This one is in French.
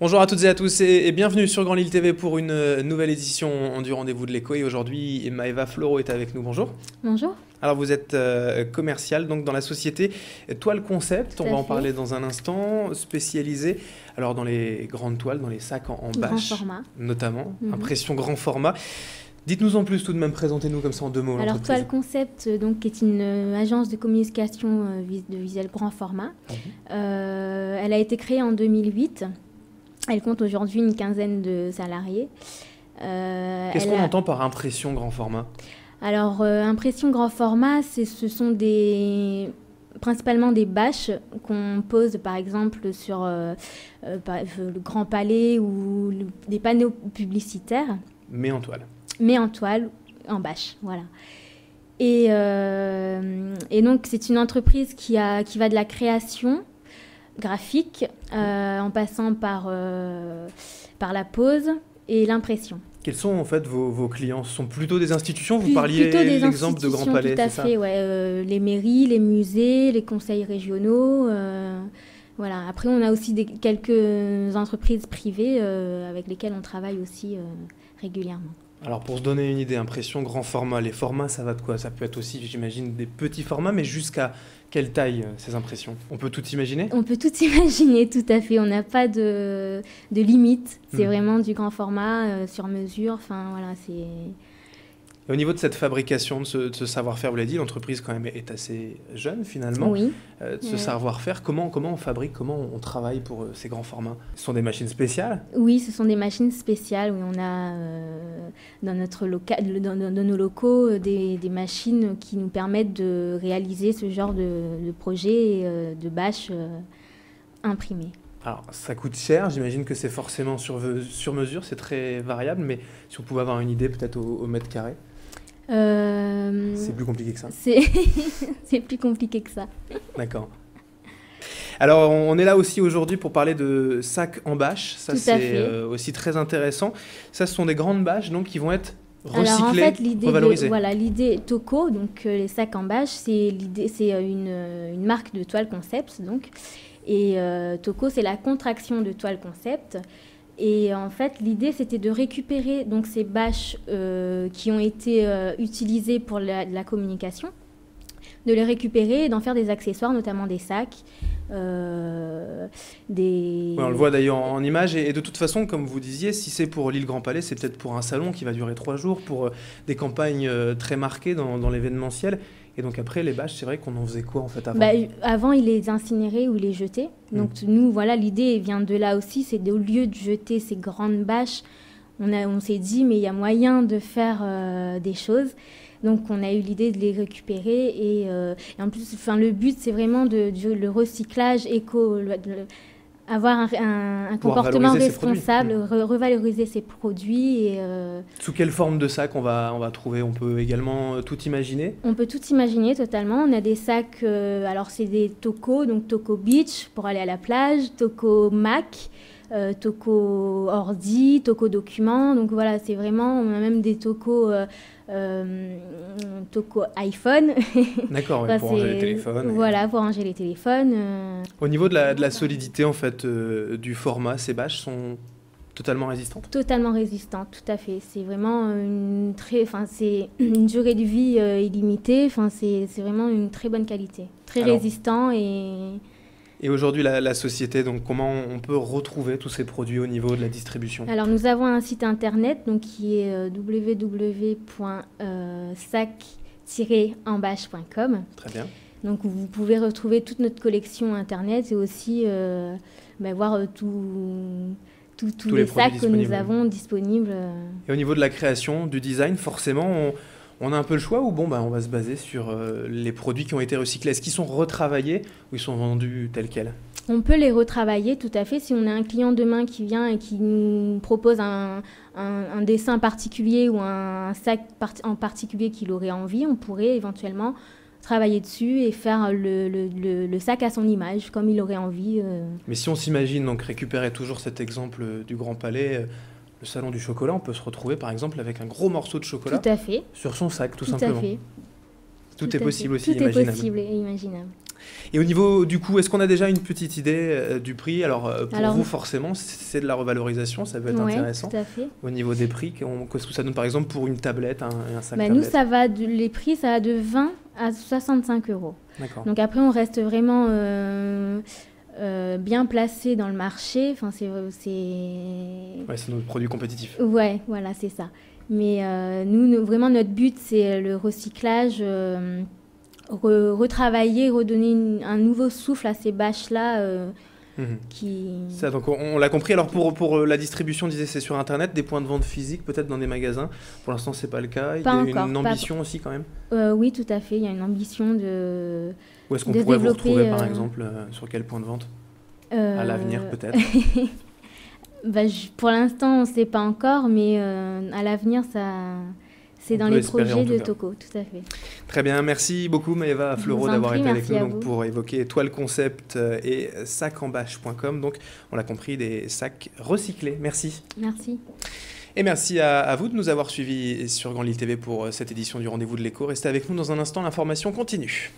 Bonjour à toutes et à tous et bienvenue sur Grand Lille TV pour une nouvelle édition du Rendez-vous de l'écho. Et aujourd'hui, Maëva Floro est avec nous. Bonjour. Bonjour. Alors vous êtes commercial donc dans la société Toile Concept, on va en parler dans un instant, spécialisée alors dans les grandes toiles, dans les sacs en bâche, notamment, impression grand format. Dites-nous en plus tout de même, présentez-nous comme ça en deux mots. Alors Toile Concept donc, est une agence de communication de visuel grand format. Elle a été créée en 2008. Elle compte aujourd'hui une quinzaine de salariés. Qu'est-ce qu'on entend par impression grand format ? Alors, impression grand format, ce sont principalement des bâches qu'on pose par exemple sur le Grand Palais ou des panneaux publicitaires. Mais en toile. Mais en toile, en bâche, voilà. Et donc, c'est une entreprise qui va de la création graphique en passant par la pose et l'impression. Quels sont en fait vos clients ? Ce sont plutôt des institutions ? Vous parliez l'exemple de Grand Palais, tout à fait, ouais. Les mairies, les musées, les conseils régionaux. Voilà. Après, on a aussi quelques entreprises privées avec lesquelles on travaille aussi régulièrement. Alors pour se donner une idée, impression grand format, les formats ça va de quoi ? Ça peut être aussi, j'imagine, des petits formats, mais jusqu'à quelle taille ces impressions ? On peut tout imaginer ? On peut tout imaginer, tout à fait. On n'a pas de limite. C'est vraiment du grand format, sur mesure. Enfin voilà, c'est... Et au niveau de cette fabrication, de ce savoir-faire, vous l'avez dit, l'entreprise quand même est assez jeune finalement. Oui. Ce savoir-faire, comment on fabrique, comment on travaille pour ces grands formats ? Ce sont des machines spéciales ? Oui, ce sont des machines spéciales. Oui, on a dans nos locaux des machines qui nous permettent de réaliser ce genre de projet de bâches imprimées. Alors, ça coûte cher, j'imagine que c'est forcément sur mesure, c'est très variable, mais si on pouvait avoir une idée peut-être au mètre carré. C'est plus compliqué que ça. C'est plus compliqué que ça. D'accord. Alors, on est là aussi aujourd'hui pour parler de sacs en bâche. Ça, c'est aussi très intéressant. Ça, ce sont des grandes bâches donc, qui vont être recyclées, revalorisées. L'idée Toco, donc les sacs en bâche, c'est une marque de Toile Concept. Donc, et Toco, c'est la contraction de Toile Concept. Et en fait, l'idée, c'était de récupérer donc, ces bâches qui ont été utilisées pour la communication, de les récupérer et d'en faire des accessoires, notamment des sacs. Oui, on le voit d'ailleurs en image. Et de toute façon, comme vous disiez, si c'est pour l'île Grand Palais, c'est peut-être pour un salon qui va durer 3 jours, pour des campagnes très marquées dans l'événementiel. Et donc après, les bâches, c'est vrai qu'on en faisait quoi en fait avant ? Avant, ils les incinéraient ou ils les jetaient. Donc nous, voilà, l'idée vient de là aussi. C'est au lieu de jeter ces grandes bâches, on s'est dit, mais il y a moyen de faire des choses. Donc on a eu l'idée de les récupérer. Et en plus, le but, c'est vraiment le recyclage éco, avoir un comportement responsable, revaloriser ses produits. Et, sous quelle forme de sac on va trouver ? On peut également tout imaginer ? On peut tout imaginer totalement. On a des sacs, alors c'est des Toco, donc Toco Beach pour aller à la plage, Toco Mac, Toco Ordi, Toco Document. Donc voilà, c'est vraiment, on a même des Toco iPhone. D'accord, pour ranger les téléphones. Voilà, pour ranger les téléphones. Au niveau de la solidité en fait du format, ces bâches sont totalement résistantes ? Totalement résistantes, tout à fait. C'est vraiment c'est une durée de vie illimitée. C'est vraiment une très bonne qualité, très résistant Et aujourd'hui, la société, donc comment on peut retrouver tous ces produits au niveau de la distribution ? Alors, nous avons un site internet donc, qui est www.sac-embâche.com. Très bien. Donc, vous pouvez retrouver toute notre collection internet et aussi voir tous les sacs que nous avons disponibles. Et au niveau de la création, du design, forcément, on a un peu le choix ou on va se baser sur les produits qui ont été recyclés ? Est-ce qu'ils sont retravaillés ou ils sont vendus tels quels ? On peut les retravailler, tout à fait. Si on a un client demain qui vient et qui nous propose un dessin particulier ou un sac en particulier qu'il aurait envie, on pourrait éventuellement travailler dessus et faire le sac à son image, comme il aurait envie. Mais si on s'imagine, donc récupérer toujours cet exemple du Grand Palais... Le salon du chocolat, on peut se retrouver par exemple avec un gros morceau de chocolat tout à fait. Sur son sac, tout simplement. À fait. Tout est possible aussi, imaginable. imaginable. Tout est possible et imaginable. Et au niveau du coût, est-ce qu'on a déjà une petite idée du prix? Alors, vous, forcément, c'est de la revalorisation, ça peut être intéressant. Tout à fait. Au niveau des prix, qu'est-ce que ça donne par exemple pour une tablette, un sac tablette? Nous, les prix, ça va de 20 à 65 €. D'accord. Donc après, on reste vraiment bien placé dans le marché. Enfin, c'est notre produit compétitif. Ouais, voilà, c'est ça. Mais nous, vraiment, notre but, c'est le recyclage, retravailler, redonner un nouveau souffle à ces bâches-là. Ça, donc on l'a compris. Alors pour la distribution, on disait c'est sur Internet, des points de vente physiques, peut-être dans des magasins. Pour l'instant, c'est pas le cas. Il y a une ambition aussi quand même. Oui, tout à fait. Il y a une ambition de. Où est-ce qu'on pourrait vous retrouver, par exemple, sur quel point de vente à l'avenir, peut-être? Pour l'instant, on ne sait pas encore, mais à l'avenir, c'est dans les projets de Toco, tout à fait. Très bien, merci beaucoup Maëva Fleurot d'avoir été avec nous donc, pour évoquer Toile Concept et sacenbâche.com. Donc, on l'a compris, des sacs recyclés. Merci. Merci. Et merci à vous de nous avoir suivis sur Grand Lille TV pour cette édition du Rendez-vous de l'écho. Restez avec nous dans un instant, l'information continue.